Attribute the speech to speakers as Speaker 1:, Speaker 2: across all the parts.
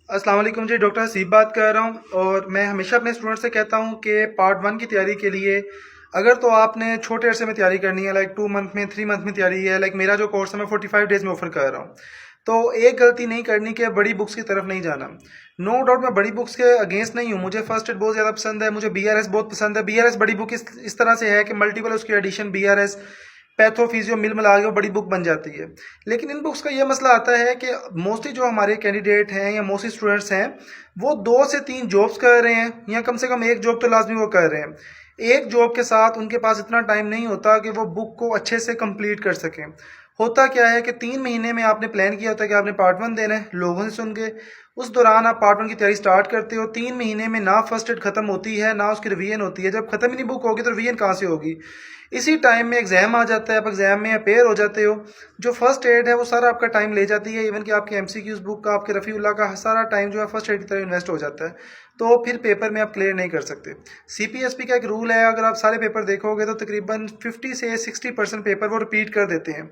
Speaker 1: अस्सलाम वालेकुम जी। डॉक्टर हसीब बात कर रहा हूँ और मैं हमेशा अपने स्टूडेंट से कहता हूँ कि पार्ट वन की तैयारी के लिए अगर तो आपने छोटे अरसे में तैयारी करनी है, लाइक 2 मंथ में 3 मंथ में तैयारी है, लाइक मेरा जो कोर्स है मैं 45 डेज़ में ऑफर कर रहा हूँ। तो एक गलती नहीं करनी कि बड़ी बुक्स की तरफ नहीं जाना। नो डाउट मैं बड़ी बुक्स के अगेंस्ट नहीं हूँ, मुझे फर्स्ट एड बहुत ज़्यादा पसंद है, मुझे BRS बहुत पसंद है। BRS बड़ी बुक इस तरह से है कि मल्टीपल उसकी एडिशन BRS पैथो फिजियो मिल मिला के बड़ी बुक बन जाती है। लेकिन इन बुक्स का ये मसला आता है कि मोस्टली जो हमारे कैंडिडेट हैं या मोस्टली स्टूडेंट्स हैं वो 2 से 3 जॉब्स कर रहे हैं या कम से कम एक जॉब तो लाजमी वो कर रहे हैं। एक जॉब के साथ उनके पास इतना टाइम नहीं होता कि वो बुक को अच्छे से कंप्लीट कर सकें। होता क्या है कि 3 महीने में आपने प्लान किया होता है कि आपने पार्ट वन देना है, लोगों से सुन के उस दौरान आप पार्ट वन की तैयारी स्टार्ट करते हो। 3 महीने में ना फर्स्ट एड खत्म होती है ना उसकी रिवीजन होती है। जब खत्म ही नहीं बुक होगी तो रिवीजन कहाँ से होगी। इसी टाइम में एग्जाम आ जाता है, आप एग्जाम में अपेयर हो जाते हो। जो फर्स्ट एड है वो सारा आपका टाइम ले जाती है। इवन कि आपके MCQs बुक का, आपके रफ़ीउल्लाह का सारा टाइम जो है फर्स्ट एड की तरफ इन्वेस्ट हो जाता है। तो फिर पेपर में आप क्लियर नहीं कर सकते। CPSP का एक रूल है, अगर आप सारे पेपर देखोगे तो तकरीबन 50 से 60% पेपर वो रिपीट कर देते हैं।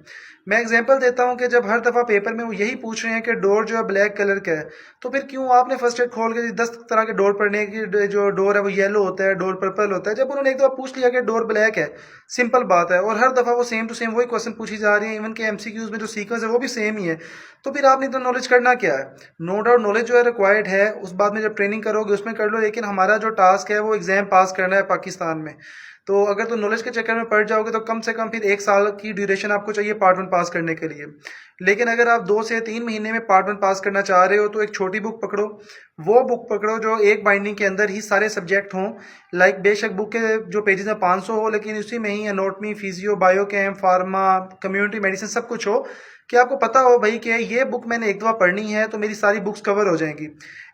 Speaker 1: मैं एग्जांपल देता हूं कि जब हर दफ़ा पेपर में वो यही पूछ रहे हैं कि डोर जो है ब्लैक कलर का है, तो फिर क्यों आपने फर्स्ट एड खोल के 10 तरह के डोर पढ़ने की। जो डोर है वो येलो होता है, डोर पर्पल होता है। जब उन्होंने एक दफ़ा पूछ लिया कि डोर ब्लैक है, सिंपल बात है, और हर दफ़ा वो सेम टू सेम वही क्वेश्चन पूछी जा रही है। इवन के MCQs में जो सीक्वेंस है वो भी सेम ही है। तो फिर आपने तो नॉलेज करना क्या है। नो डाउट नॉलेज जो है रिक्वायर्ड है, उस बाद में जब ट्रेनिंग करोगे उसमें कर लो, लेकिन हमारा जो टास्क है वो एग्जाम पास करना है पाकिस्तान में। तो अगर तो नॉलेज के चक्कर में पड़ जाओगे तो कम से कम फिर 1 साल की ड्यूरेशन आपको चाहिए पार्ट वन पास करने के लिए। लेकिन अगर आप 2 से 3 महीने में पार्ट वन पास करना चाह रहे हो तो एक छोटी बुक पकड़ो। वो बुक पकड़ो जो एक बाइंडिंग के अंदर ही सारे सब्जेक्ट हों। लाइक बेशक बुक के जो पेजेस हैं 500 हो, लेकिन उसी में ही anatomy, physio, biochem, pharma, community medicine सब कुछ हो, कि आपको पता हो भाई कि ये बुक मैंने एक दफ़ा पढ़नी है तो मेरी सारी बुक्स कवर हो जाएंगी।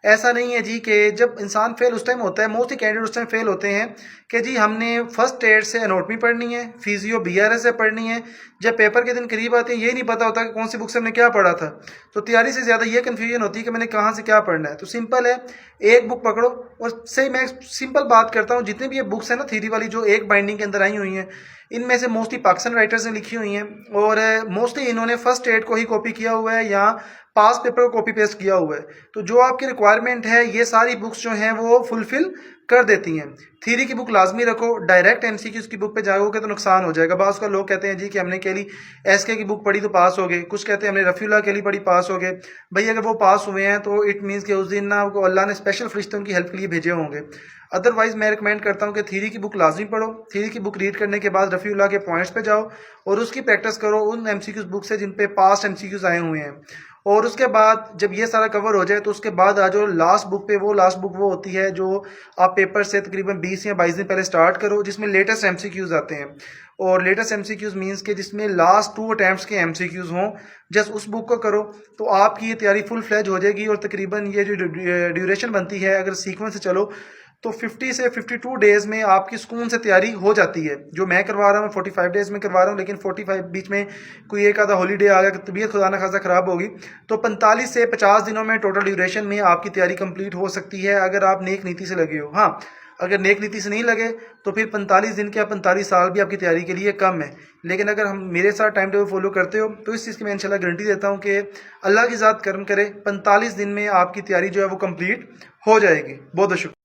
Speaker 1: ऐसा नहीं है जी कि जब इंसान फेल उस टाइम होता है, मोस्टली कैंडिडेट उस टाइम फेल होते हैं कि जी हमने फर्स्ट एड से एनाटॉमी पढ़नी है, फिजियो BRS से पढ़नी है। जब पेपर के दिन करीब आते हैं ये नहीं पता होता कि कौन सी बुक से हमने क्या पढ़ा था। तो तैयारी से ज़्यादा ये कन्फ्यूजन होती है कि मैंने कहाँ से क्या पढ़ना है। तो सिंपल है, एक बुक पकड़ो। और सही मैं सिंपल बात करता हूँ, जितनी भी ये बुक्स हैं ना थ्योरी वाली जो एक बाइंडिंग के अंदर आई हुई हैं, इनमें से मोस्टली पाकिस्तान राइटर्स ने लिखी हुई हैं और मोस्टली इन्होंने फर्स्ट एड को ही कॉपी किया हुआ है या पास पेपर को कॉपी पेस्ट किया हुआ है। तो जो आपकी रिक्वायरमेंट है ये सारी बुक्स जो हैं वो फुलफिल कर देती हैं। थ्योरी की बुक लाजमी रखो, डायरेक्ट MCQs की बुक पे जाओगे तो नुकसान हो जाएगा। बाज़ का लोग कहते हैं जी कि हमने के लिए SK की बुक पढ़ी तो पास हो गए, कुछ कहते हैं हमने रफ़ीउल्लाह के लिए पढ़ी पास हो गए। भाई अगर वो पास हुए हैं तो इट मीन्स कि उस दिन ना उनको अल्लाह ने स्पेशल फरिश्ते उनकी हेल्प के लिए भेजे होंगे। अदरवाइज मैं रिकमेंड करता हूँ कि थ्योरी की बुक लाजमी पढ़ो। थ्योरी की बुक रीड करने के बाद रफ़ीउल्लाह के पॉइंट्स पे जाओ और उसकी प्रैक्टिस करो उन MCQs बुक से जिन पे पास्ट MCQs आए हुए हैं। और उसके बाद जब ये सारा कवर हो जाए तो उसके बाद आ जाओ लास्ट बुक पे। वो लास्ट बुक वो होती है जो आप पेपर से तकरीबन 20 या 22 दिन पहले स्टार्ट करो, जिसमें लेटेस्ट MCQs आते हैं। और लेटेस्ट MCQs मीन्स के जिसमें लास्ट 2 अटैम्प्ट्स के MCQs हों, जस्ट उस बुक को करो तो आपकी ये तैयारी फुल फ्लैज हो जाएगी। और तकरीबन ये जो ड्यूरेशन बनती है अगर सीक्वेंस से चलो तो 50 से 52 डेज़ में आपकी सुकून से तैयारी हो जाती है। जो मैं करवा रहा हूँ 45 डेज़ में करवा रहा हूँ, लेकिन 45 बीच में कोई एक आधा हॉलीडे आ गया, तबीयत खुदा ना खासा ख़राब होगी, तो 45 से 50 दिनों में टोटल ड्यूरेशन में आपकी तैयारी कंप्लीट हो सकती है अगर आप नेक नीति से लगे हो। हाँ, अगर नेक नीति से नहीं लगे तो फिर 45 दिन क्या 45 साल भी आपकी तैयारी के लिए कम है। लेकिन अगर हम मेरे साथ टाइम टेबल फॉलो करते हो तो इस चीज़ की मैं इंशाल्लाह गारंटी देता हूँ कि अल्लाह की ज़ात करम करे 45 दिन में आपकी तैयारी जो है वो कंप्लीट हो जाएगी। बहुत बहुत शुक्रिया।